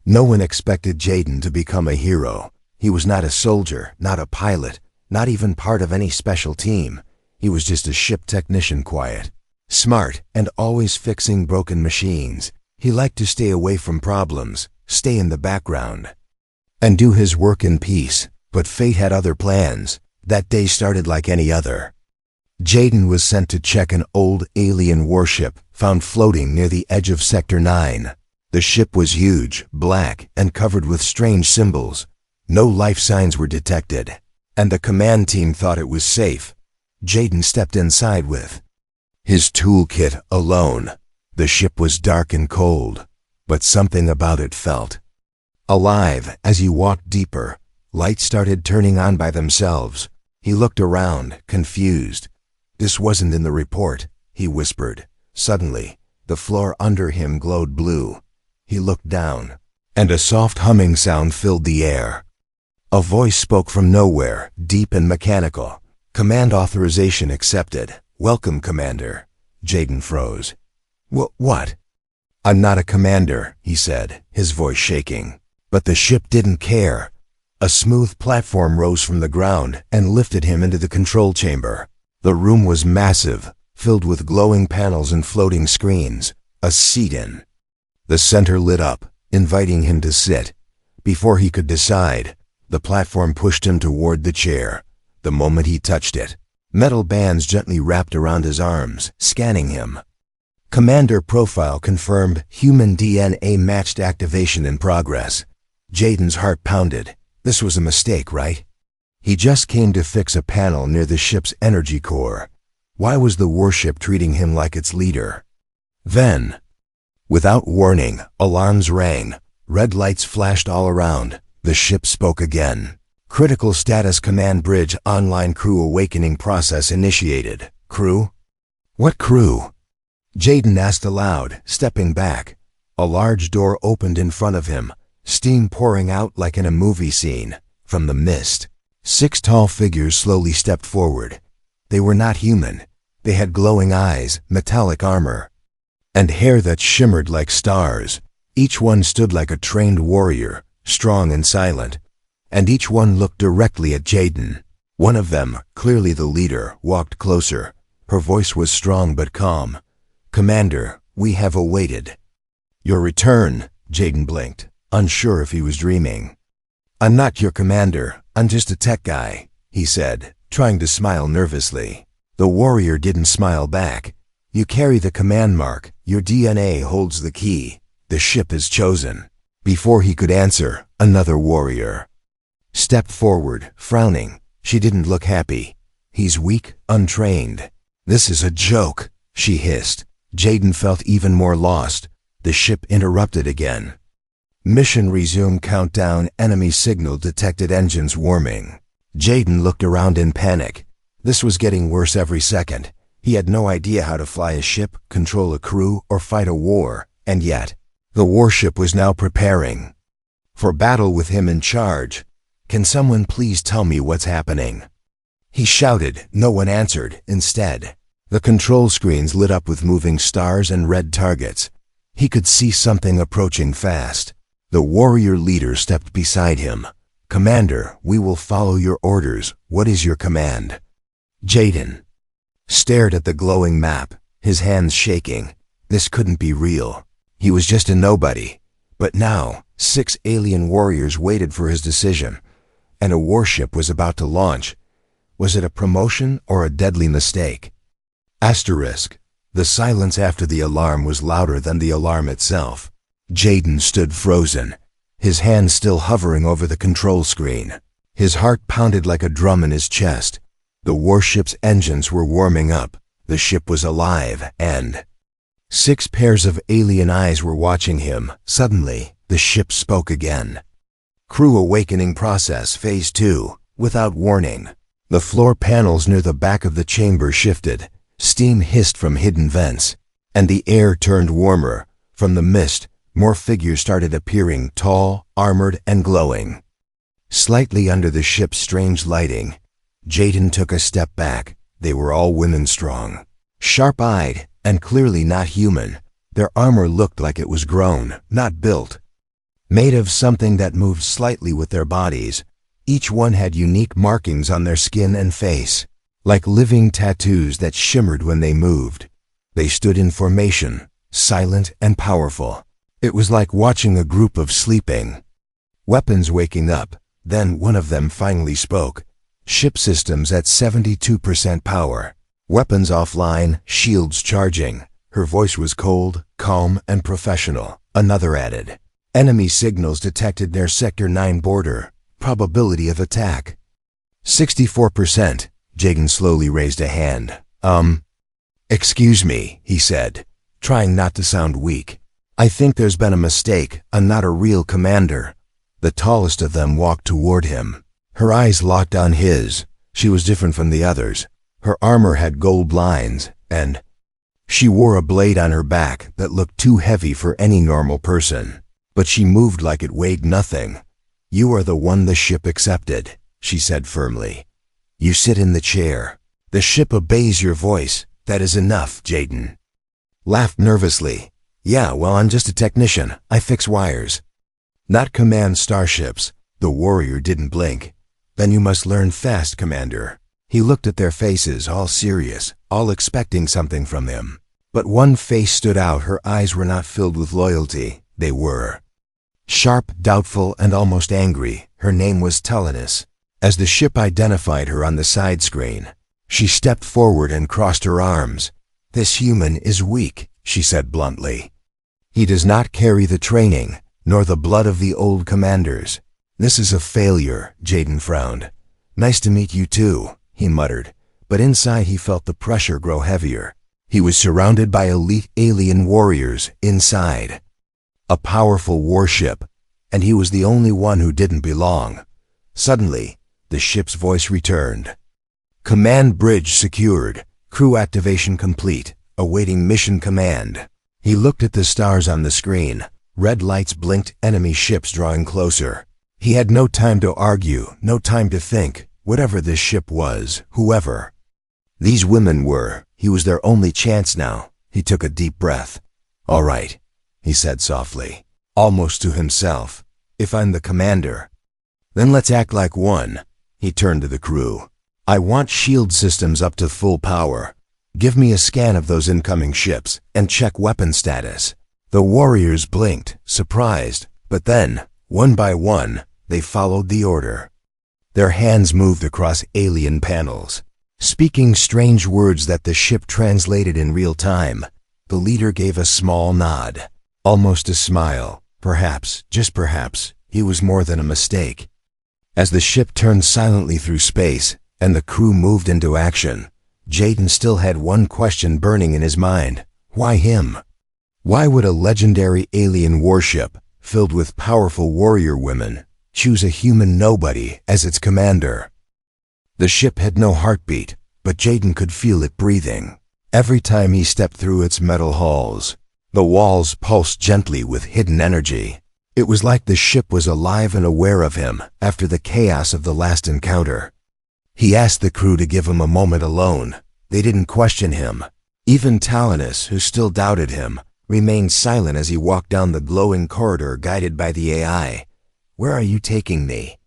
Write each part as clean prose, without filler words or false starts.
No one expected Jaden to become a hero. He was not a soldier, not a pilot, not even part of any special team. He was just a ship technician, quiet, smart, and always fixing broken machines. He liked to stay away from problems, stay in the background, and do his work in peace. But fate had other plans. That day started like any other. Jaden was sent to check an old alien warship found floating near the edge of Sector 9. The ship was huge, black, and covered with strange symbols. No life signs were detected, and the command team thought it was safe. Jaden stepped inside with his toolkit alone. The ship was dark and cold, but something about it felt alive. As he walked deeper, lights started turning on by themselves. He looked around, confused. "This wasn't in the report," he whispered. Suddenly, the floor under him glowed blue. He looked down, and a soft humming sound filled the air. A voice spoke from nowhere, deep and mechanical. "Command authorization accepted. Welcome, Commander." Jaden froze. What? "I'm not a commander," he said, his voice shaking. But the ship didn't care. A smooth platform rose from the ground and lifted him into the control chamber. The room was massive, filled with glowing panels and floating screens. A seat in the center lit up, inviting him to sit. Before he could decide, the platform pushed him toward the chair. The moment he touched it, metal bands gently wrapped around his arms, scanning him. Commander profile confirmed. Human DNA matched. Activation in progress. Jaden's heart pounded. This was a mistake, right? He just came to fix a panel near the ship's energy core. Why was the warship treating him like its leader? Then, without warning, alarms rang. Red lights flashed all around. The ship spoke again. "Critical status. Command bridge online. Crew awakening process initiated." "Crew? What crew?" Jaden asked aloud, stepping back. A large door opened in front of him, steam pouring out like in a movie scene. From the mist, 6 tall figures slowly stepped forward. They were not human. They had glowing eyes, metallic armor, and hair that shimmered like stars. Each one stood like a trained warrior, strong and silent, and each one looked directly at Jaden. One of them, clearly the leader, walked closer. Her voice was strong but calm. "Commander, we have awaited your return." Jaden blinked, unsure if he was dreaming. "I'm not your commander. I'm just a tech guy," he said, trying to smile nervously. The warrior didn't smile back. "You carry the command mark. Your DNA holds the key. The ship is chosen." Before he could answer, another warrior stepped forward, frowning. She didn't look happy. "He's weak, untrained." "This is a joke," she hissed. Jaden felt even more lost. The ship interrupted again. "Mission resume. Countdown. Enemy signal detected. Engines warming." Jaden looked around in panic. This was getting worse every second. He had no idea how to fly a ship, control a crew, or fight a war, and yet, the warship was now preparing for battle with him in charge. "Can someone please tell me what's happening?" he shouted. No one answered. Instead, the control screens lit up with moving stars and red targets. He could see something approaching fast. The warrior leader stepped beside him. "Commander, we will follow your orders. What is your command?" Jaden stared at the glowing map, his hands shaking. This couldn't be real. He was just a nobody. But now, 6 alien warriors waited for his decision, and a warship was about to launch. Was it a promotion or a deadly mistake? Asterisk. The silence after the alarm was louder than the alarm itself. Jaden stood frozen, his hand still hovering over the control screen. His heart pounded like a drum in his chest. The warship's engines were warming up. The ship was alive, and 6 pairs of alien eyes were watching him. Suddenly, the ship spoke again. "Crew awakening process. Phase 2. Without warning." The floor panels near the back of the chamber shifted. Steam hissed from hidden vents, and the air turned warmer. From the mist, more figures started appearing, tall, armored, and glowing. Slightly under the ship's strange lighting, Jaden took a step back. They were all women strong, sharp-eyed, and clearly not human. Their armor looked like it was grown, not built. made of something that moved slightly with their bodies. Each one had unique markings on their skin and face, like living tattoos that shimmered when they moved. They stood in formation, silent and powerful. It was like watching a group of sleeping weapons waking up. Then one of them finally spoke. Ship systems at 72% power. Weapons offline, shields charging. Her voice was cold, calm, and professional. Another added. Enemy signals detected near Sector 9 border. Probability of attack. 64%. Jaden slowly raised a hand. Excuse me, he said, trying not to sound weak. I think there's been a mistake. I'm not a real commander. The tallest of them walked toward him. Her eyes locked on his. She was different from the others. Her armor had gold lines, and she wore a blade on her back that looked too heavy for any normal person. But she moved like it weighed nothing. You are the one the ship accepted, she said firmly. You sit in the chair. The ship obeys your voice. That is enough, Jaden laughed nervously. Yeah, well, I'm just a technician. I fix wires. Not command starships. The warrior didn't blink. Then you must learn fast, Commander. He looked at their faces, all serious, all expecting something from him. But one face stood out. Her eyes were not filled with loyalty. They were sharp, doubtful, and almost angry. Her name was Telenis. As the ship identified her on the side screen, she stepped forward and crossed her arms. This human is weak, she said bluntly. He does not carry the training, nor the blood of the old commanders. This is a failure, Jaden frowned. Nice to meet you too, he muttered, but inside he felt the pressure grow heavier. He was surrounded by elite alien warriors inside a powerful warship, and he was the only one who didn't belong. Suddenly, the ship's voice returned. Command bridge secured. Crew activation complete. Awaiting mission command. He looked at the stars on the screen. Red lights blinked, enemy ships drawing closer. He had no time to argue, no time to think. Whatever this ship was, whoever these women were, he was their only chance now. He took a deep breath. All right, he said softly, almost to himself. If I'm the commander, then let's act like one. He turned to the crew. I want shield systems up to full power. Give me a scan of those incoming ships and check weapon status. The warriors blinked, surprised, but then, one by one, they followed the order. Their hands moved across alien panels, speaking strange words that the ship translated in real time. The leader gave a small nod, almost a smile. Perhaps, just perhaps, he was more than a mistake. As the ship turned silently through space and the crew moved into action, Jaden still had one question burning in his mind. Why him? Why would a legendary alien warship, filled with powerful warrior women, choose a human nobody as its commander? The ship had no heartbeat, but Jaden could feel it breathing. Every time he stepped through its metal halls, the walls pulsed gently with hidden energy. It was like the ship was alive and aware of him after the chaos of the last encounter. He asked the crew to give him a moment alone. They didn't question him. Even Talanis, who still doubted him, remained silent as he walked down the glowing corridor guided by the AI. Where are you taking me?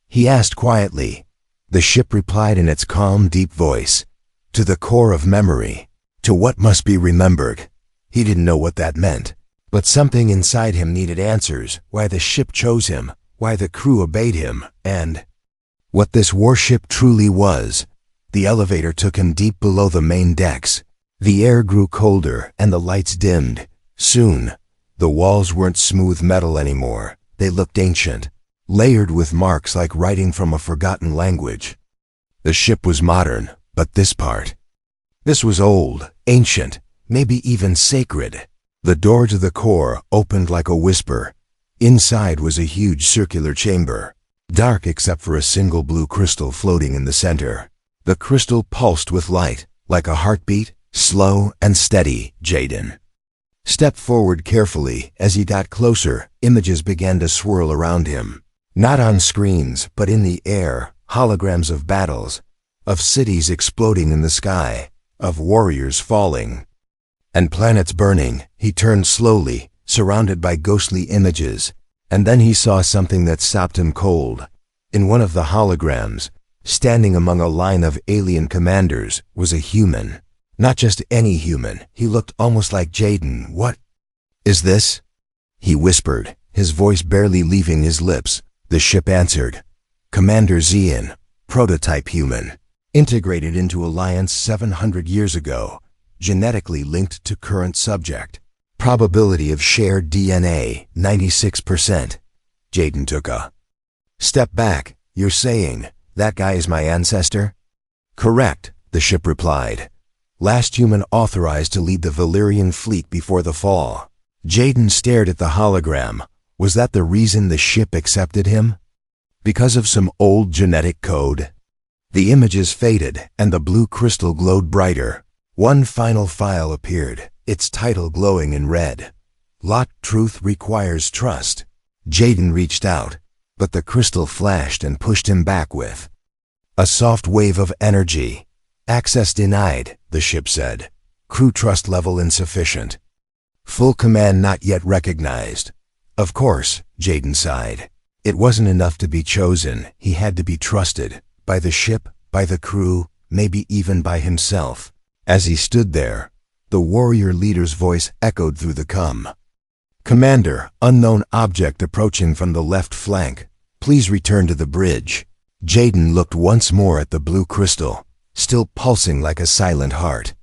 He asked quietly. The ship replied in its calm, deep voice. To the core of memory. To what must be remembered. He didn't know what that meant, but something inside him needed answers. Why the ship chose him, why the crew obeyed him, and what this warship truly was. The elevator took him deep below the main decks. The air grew colder and the lights dimmed. Soon, the walls weren't smooth metal anymore. They looked ancient, layered with marks like writing from a forgotten language. The ship was modern, but this was old, ancient, maybe even sacred. The door to the core opened like a whisper. Inside was a huge circular chamber, dark except for a single blue crystal floating in the center. The crystal pulsed with light, like a heartbeat, slow and steady. Jaden stepped forward carefully. As he got closer, images began to swirl around him. Not on screens, but in the air, holograms of battles, of cities exploding in the sky, of warriors falling, and planets burning. He turned slowly, surrounded by ghostly images. And then he saw something that stopped him cold. In one of the holograms, standing among a line of alien commanders, was a human. Not just any human. He looked almost like Jaden. "What is this?" he whispered, his voice barely leaving his lips. The ship answered, "Commander Zian, prototype human, integrated into Alliance 700 years ago, genetically linked to current subject. Probability of shared DNA, 96%. Jaden took a step back. "You're saying that guy is my ancestor?" "Correct," the ship replied. "Last human authorized to lead the Valyrian fleet before the fall." Jaden stared at the hologram. Was that the reason the ship accepted him? Because of some old genetic code? The images faded, and the blue crystal glowed brighter. One final file appeared, its title glowing in red. "Lot Truth Requires Trust." Jaden reached out, but the crystal flashed and pushed him back with a soft wave of energy. "Access denied," the ship said. "Crew trust level insufficient. Full command not yet recognized." Of course, Jaden sighed. It wasn't enough to be chosen. He had to be trusted. By the ship, by the crew, maybe even by himself. As he stood there, the warrior leader's voice echoed through the comm. "Commander, unknown object approaching from the left flank. Please return to the bridge." Jaden looked once more at the blue crystal, still pulsing like a silent heart.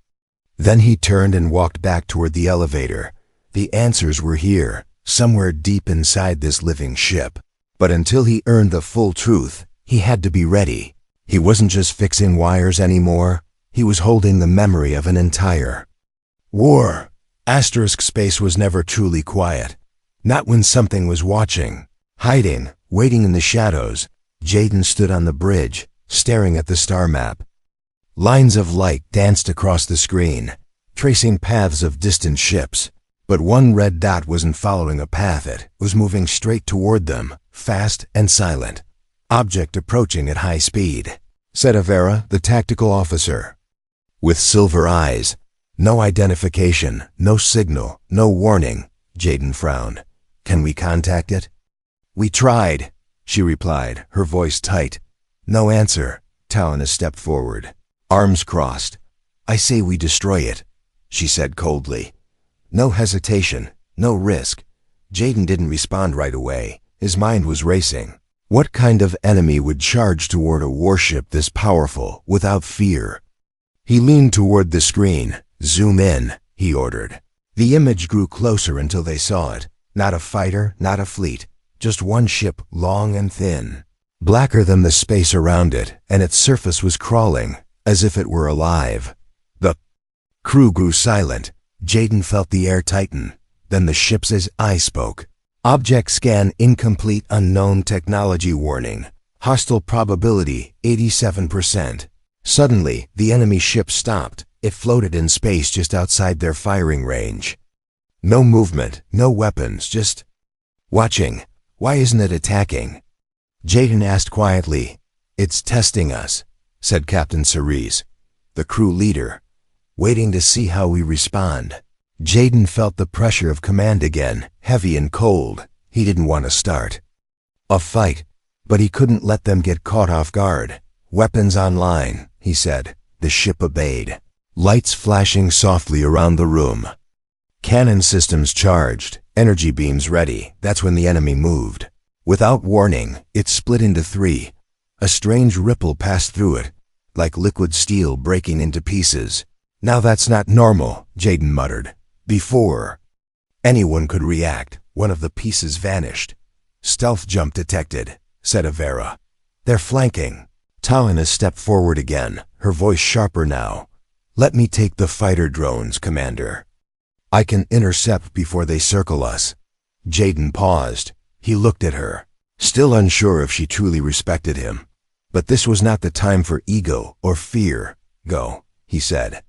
Then he turned and walked back toward the elevator. The answers were here, somewhere deep inside this living ship. But until he earned the full truth, he had to be ready. He wasn't just fixing wires anymore. He was holding the memory of an entire war. Asterisk space was never truly quiet. Not when something was watching. Hiding, waiting in the shadows, Jaden stood on the bridge, staring at the star map. Lines of light danced across the screen, tracing paths of distant ships. But one red dot wasn't following a path, it was moving straight toward them, fast and silent. "Object approaching at high speed," said Avera, the tactical officer. With silver eyes. "No identification, no signal, no warning," Jaden frowned. "Can we contact it?" "We tried," she replied, her voice tight. "No answer." Talon stepped forward, arms crossed. "I say we destroy it," she said coldly. No hesitation, no risk. Jaden didn't respond right away. His mind was racing. What kind of enemy would charge toward a warship this powerful, without fear? He leaned toward the screen. "Zoom in," he ordered. The image grew closer until they saw it. Not a fighter, not a fleet. Just one ship, long and thin. Blacker than the space around it, and its surface was crawling, as if it were alive. The crew grew silent. Jaden felt the air tighten. Then the ship's eye spoke. "Object scan incomplete, unknown technology warning. Hostile probability 87%. Suddenly, the enemy ship stopped. It floated in space just outside their firing range. No movement, no weapons, just watching. "Why isn't it attacking?" Jaden asked quietly. "It's testing us," said Captain Cerise, the crew leader. "Waiting to see how we respond." Jaden felt the pressure of command again, heavy and cold. He didn't want to start a fight, but he couldn't let them get caught off guard. "Weapons online," he said. The ship obeyed. Lights flashing softly around the room. Cannon systems charged, energy beams ready. That's when the enemy moved. Without warning, it split into three. A strange ripple passed through it, like liquid steel breaking into pieces. "Now that's not normal," Jaden muttered. "Before anyone could react, one of the pieces vanished." "Stealth jump detected," said Avera. "They're flanking." Talina stepped forward again, her voice sharper now. "Let me take the fighter drones, Commander. I can intercept before they circle us." Jaden paused. He looked at her, still unsure if she truly respected him. But this was not the time for ego or fear. "Go," he said.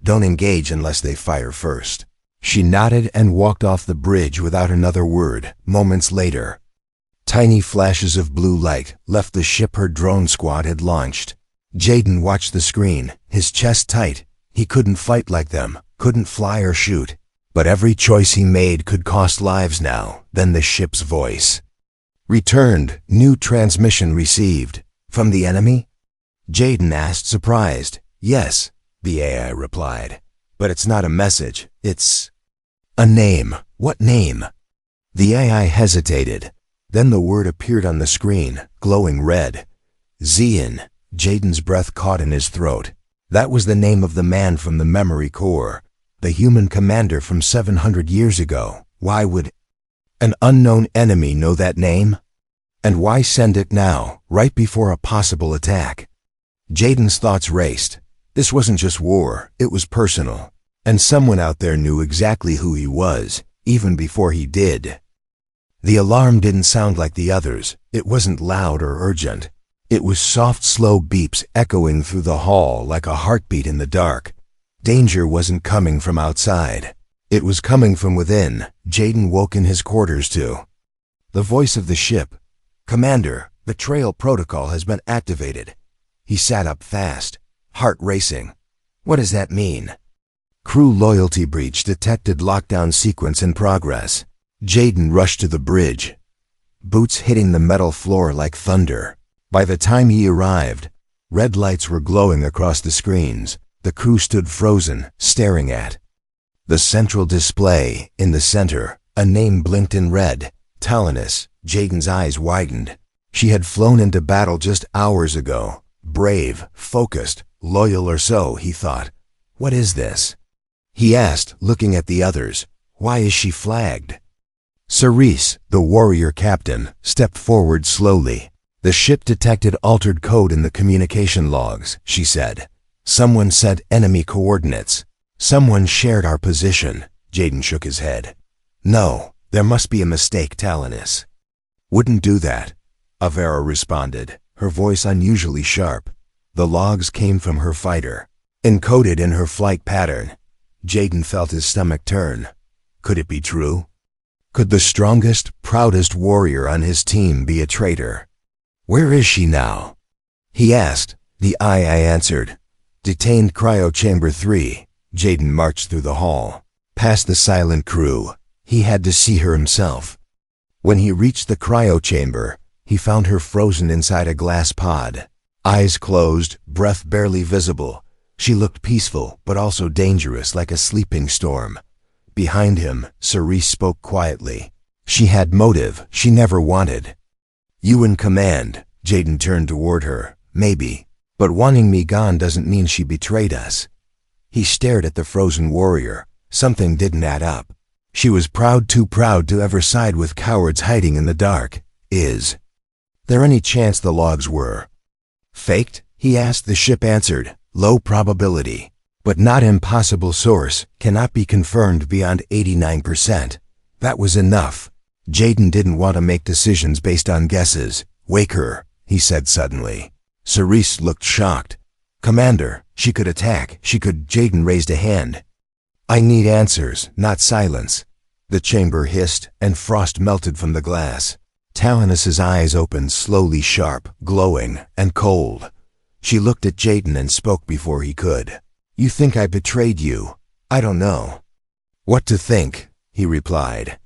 "Don't engage unless they fire first." She nodded and walked off the bridge without another word. Moments later, tiny flashes of blue light left the ship her drone squad had launched. Jaden watched the screen, his chest tight. He couldn't fight like them, couldn't fly or shoot. But every choice he made could cost lives now. Then the ship's voice returned. New transmission received. From the enemy? Jayden asked, surprised. Yes, the AI replied. But it's not a message. It's a name. What name? The AI hesitated. Then the word appeared on the screen, glowing red. Zyn. Jayden's breath caught in his throat. That was the name of the man from the memory core, the human commander from 700 years ago. Why would an unknown enemy know that name? And why send it now, right before a possible attack? Jayden's thoughts raced. This wasn't just war, it was personal. And someone out there knew exactly who he was, even before he did. The alarm didn't sound like the others. It wasn't loud or urgent. It was soft, slow beeps echoing through the hall like a heartbeat in the dark. Danger wasn't coming from outside. It was coming from within. Jayden woke in his quarters to the voice of the ship. Commander, betrayal protocol has been activated. He sat up fast, heart racing. What does that mean? Crew loyalty breach detected. Lockdown sequence in progress. Jayden rushed to the bridge, boots hitting the metal floor like thunder. By the time he arrived, red lights were glowing across the screens. The crew stood frozen, staring at the central display. In the center, a name blinked in red. Talonus. Jayden's eyes widened. She had flown into battle just hours ago. Brave, focused, loyal, or so, he thought. What is this? He asked, looking at the others. Why is she flagged? Cerise, the warrior captain, stepped forward slowly. The ship detected altered code in the communication logs, she said. Someone sent enemy coordinates. Someone shared our position. Jayden shook his head. No, there must be a mistake, Talonus. Wouldn't do that, Avera responded, her voice unusually sharp. The logs came from her fighter, encoded in her flight pattern. Jayden felt his stomach turn. Could it be true? Could the strongest, proudest warrior on his team be a traitor? Where is she now? He asked. The AI answered. Detained cryo chamber 3. Jayden marched through the hall, past the silent crew. He had to see her himself. When he reached the cryo chamber, he found her frozen inside a glass pod. Eyes closed, breath barely visible. She looked peaceful, but also dangerous, like a sleeping storm. Behind him, Cerise spoke quietly. She had motive she never wanted. You in command. Jayden turned toward her. Maybe. But wanting me gone doesn't mean she betrayed us. He stared at the frozen warrior. Something didn't add up. She was proud, too proud to ever side with cowards hiding in the dark. Is there any chance the logs were faked? He asked. The ship answered. Low probability, but not impossible. Source cannot be confirmed beyond 89%. That was enough. Jayden didn't want to make decisions based on guesses. Wake her, he said suddenly. Cerise looked shocked. Commander, she could attack. She could. Jayden raised a hand. I need answers, not silence. The chamber hissed, and frost melted from the glass. Talonus's eyes opened slowly, sharp, glowing, and cold. She looked at Jayden and spoke before he could. You think I betrayed you? I don't know what to think, he replied.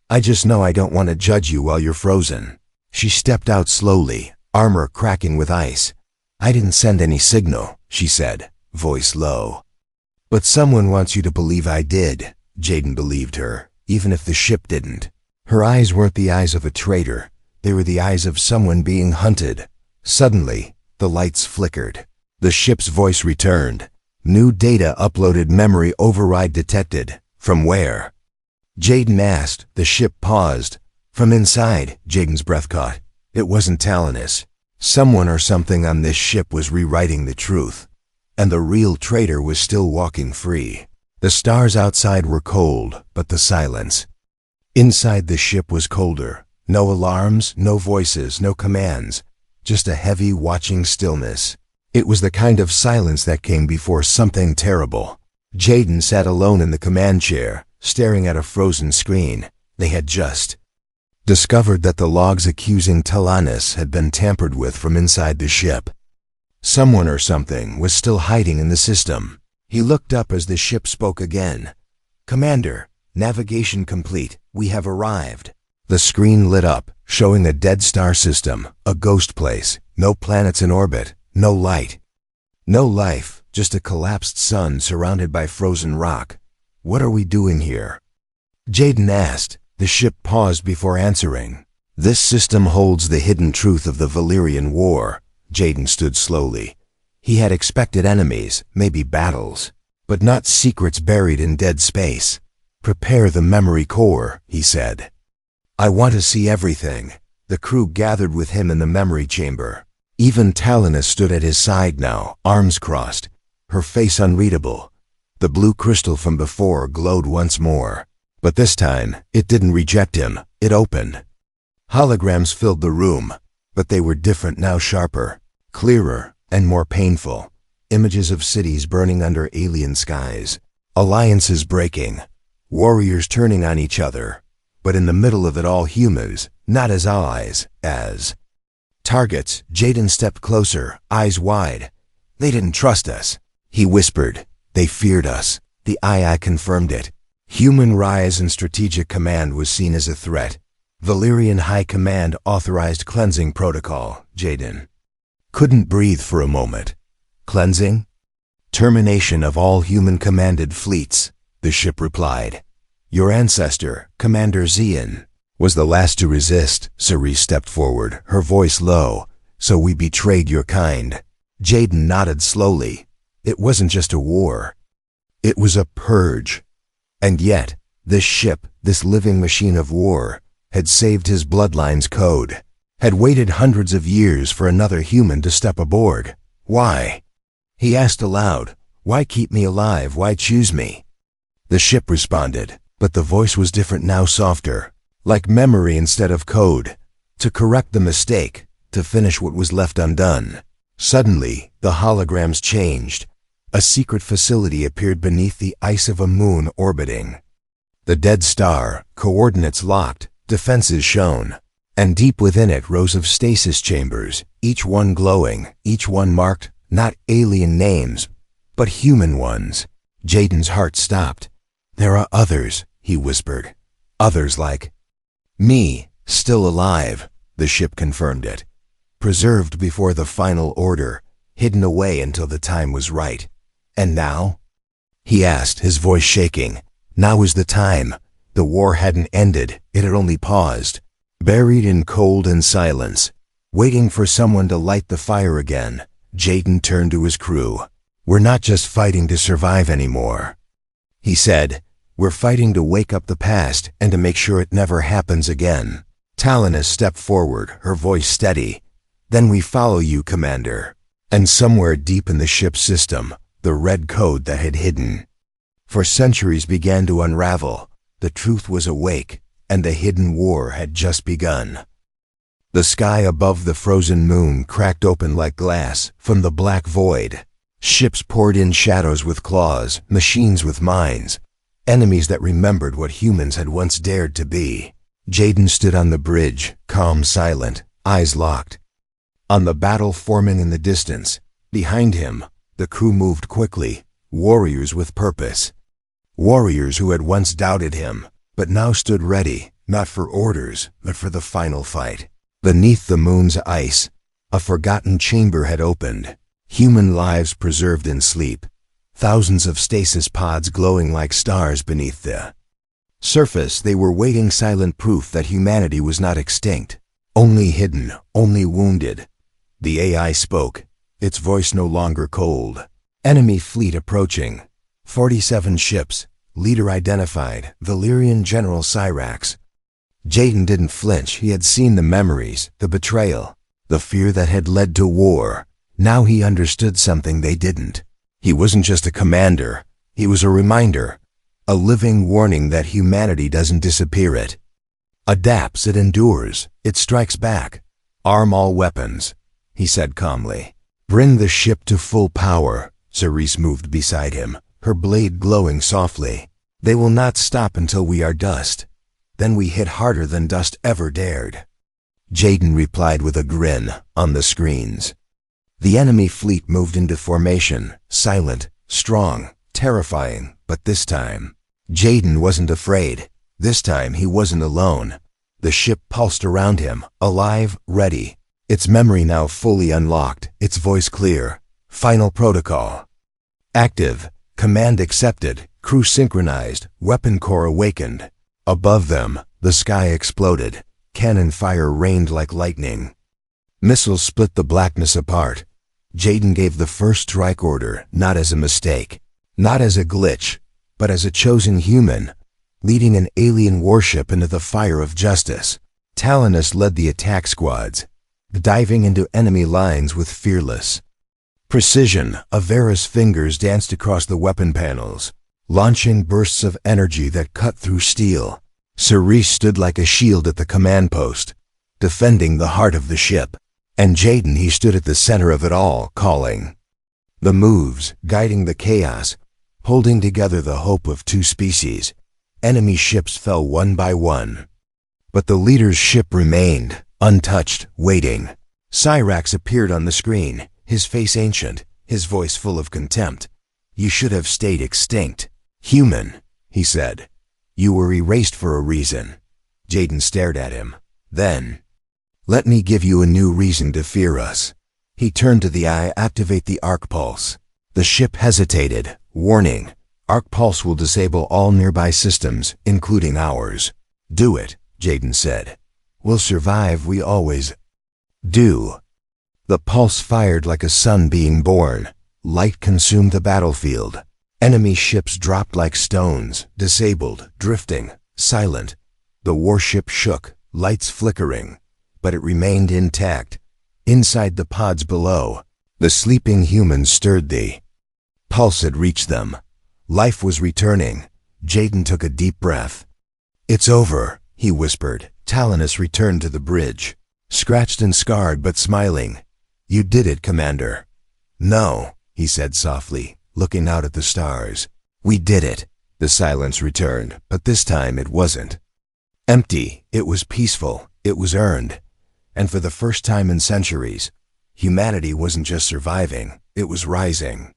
I just know I don't want to judge you while you're frozen. She stepped out slowly, armor cracking with ice. I didn't send any signal, she said, voice low. But someone wants you to believe I did. Jayden believed her, even if the ship didn't. Her eyes weren't the eyes of a traitor. They were the eyes of someone being hunted. Suddenly, the lights flickered. The ship's voice returned. New data uploaded. Memory override detected. From where? Jayden asked. The ship paused. From inside. Jayden's breath caught. It wasn't Talonus. Someone or something on this ship was rewriting the truth. And the real traitor was still walking free. The stars outside were cold, but the silence inside the ship was colder. No alarms, no voices, no commands. Just a heavy, watching stillness. It was the kind of silence that came before something terrible. Jayden sat alone in the command chair, staring at a frozen screen. They had just discovered that the logs accusing Talonus had been tampered with from inside the ship. Someone or something was still hiding in the system. He looked up as the ship spoke again. Commander, Navigation complete. We have arrived. The screen lit up, showing a dead star system, a ghost place, no planets in orbit, no light. No life, just a collapsed sun surrounded by frozen rock. What are we doing here? Jaden asked. The ship paused before answering. This system holds the hidden truth of the Valyrian War. Jaden stood slowly. He had expected enemies, maybe battles, but not secrets buried in dead space. Prepare the memory core, he said. I want to see everything. The crew gathered with him in the memory chamber. Even Talina stood at his side now, arms crossed, her face unreadable. The blue crystal from before glowed once more. But this time, it didn't reject him, it opened. Holograms filled the room, but they were different now, sharper, clearer, and more painful. Images of cities burning under alien skies, alliances breaking, warriors turning on each other, but in the middle of it all humans, not as allies, as targets. Jaden stepped closer, eyes wide. They didn't trust us, he whispered. They feared us. The II confirmed it. Human rise and strategic command was seen as a threat. Valyrian High Command authorized cleansing protocol. Jaden couldn't breathe for a moment. Cleansing? Termination of all human-commanded fleets, the ship replied. Your ancestor, Commander Zion, was the last to resist. Cerise stepped forward, her voice low. So we betrayed your kind. Jaden nodded slowly. It wasn't just a war. It was a purge. And yet, this ship, this living machine of war, had saved his bloodline's code, had waited hundreds of years for another human to step aboard. Why? He asked aloud. Why keep me alive? Why choose me? The ship responded, but the voice was different now, softer, like memory instead of code. To correct the mistake, to finish what was left undone. Suddenly, the holograms changed. A secret facility appeared beneath the ice of a moon orbiting. The dead star, coordinates locked, defenses shown. And deep within it, rows of stasis chambers, each one glowing, each one marked, not alien names, but human ones. Jaden's heart stopped. There are others, he whispered. Others like me, still alive. The ship confirmed it. Preserved before the final order, hidden away until the time was right. And now? He asked, his voice shaking. Now is the time. The war hadn't ended, it had only paused. Buried in cold and silence, waiting for someone to light the fire again, Jaden turned to his crew. We're not just fighting to survive anymore, he said. We're fighting to wake up the past and to make sure it never happens again. Talina stepped forward, her voice steady. Then we follow you, Commander. And somewhere deep in the ship's system, the red code that had hidden for centuries began to unravel. The truth was awake, and the hidden war had just begun. The sky above the frozen moon cracked open like glass from the black void. Ships poured in, shadows with claws, machines with minds, enemies that remembered what humans had once dared to be. Jaden stood on the bridge, calm, silent, eyes locked. On the battle forming in the distance, behind him, the crew moved quickly, warriors with purpose. Warriors who had once doubted him, but now stood ready, not for orders, but for the final fight. Beneath the moon's ice, a forgotten chamber had opened, human lives preserved in sleep, thousands of stasis pods glowing like stars beneath the surface. They were waiting, silent proof that humanity was not extinct, only hidden, only wounded. The AI spoke, its voice no longer cold. Enemy fleet approaching. 47 ships. Leader identified, Valyrian General Cyrax. Jaden didn't flinch. He had seen the memories, the betrayal, the fear that had led to war. Now he understood something they didn't. He wasn't just a commander. He was a reminder, a living warning that humanity doesn't disappear. It adapts, it endures, it strikes back. Arm all weapons, he said calmly. Bring the ship to full power. Cerise moved beside him, her blade glowing softly. They will not stop until we are dust. Then we hit harder than dust ever dared. Jaden replied with a grin on the screens. The enemy fleet moved into formation, silent, strong, terrifying, but this time, Jaden wasn't afraid. This time he wasn't alone. The ship pulsed around him, alive, ready. Its memory now fully unlocked, its voice clear. Final protocol. Active. Command accepted. Crew synchronized. Weapon core awakened. Above them, the sky exploded. Cannon fire rained like lightning. Missiles split the blackness apart. Jaden gave the first strike order, not as a mistake, not as a glitch, but as a chosen human, leading an alien warship into the fire of justice. Talonus led the attack squads, diving into enemy lines with fearless precision. Avera's fingers danced across the weapon panels, launching bursts of energy that cut through steel. Cerise stood like a shield at the command post, defending the heart of the ship. And Jaden, he stood at the center of it all, calling the moves, guiding the chaos, holding together the hope of two species. Enemy ships fell one by one, but the leader's ship remained, untouched, waiting. Cyrax appeared on the screen, his face ancient, his voice full of contempt. "You should have stayed extinct. Human," he said. "You were erased for a reason." Jaden stared at him. Then, "Let me give you a new reason to fear us." He turned to the eye. "Activate the arc pulse." The ship hesitated. "Warning. Arc pulse will disable all nearby systems, including ours." "Do it," Jaden said. "We'll survive, we always do." The pulse fired like a sun being born. Light consumed the battlefield. Enemy ships dropped like stones, disabled, drifting, silent. The warship shook, lights flickering, but it remained intact. Inside the pods below, the sleeping humans stirred. The pulse had reached them. Life was returning. Jaden took a deep breath. "It's over," he whispered. Talonus returned to the bridge, scratched and scarred but smiling. "You did it, Commander." "No," he said softly, looking out at the stars. "We did it." The silence returned, but this time it wasn't empty. It was peaceful. It was earned. And for the first time in centuries, humanity wasn't just surviving, it was rising.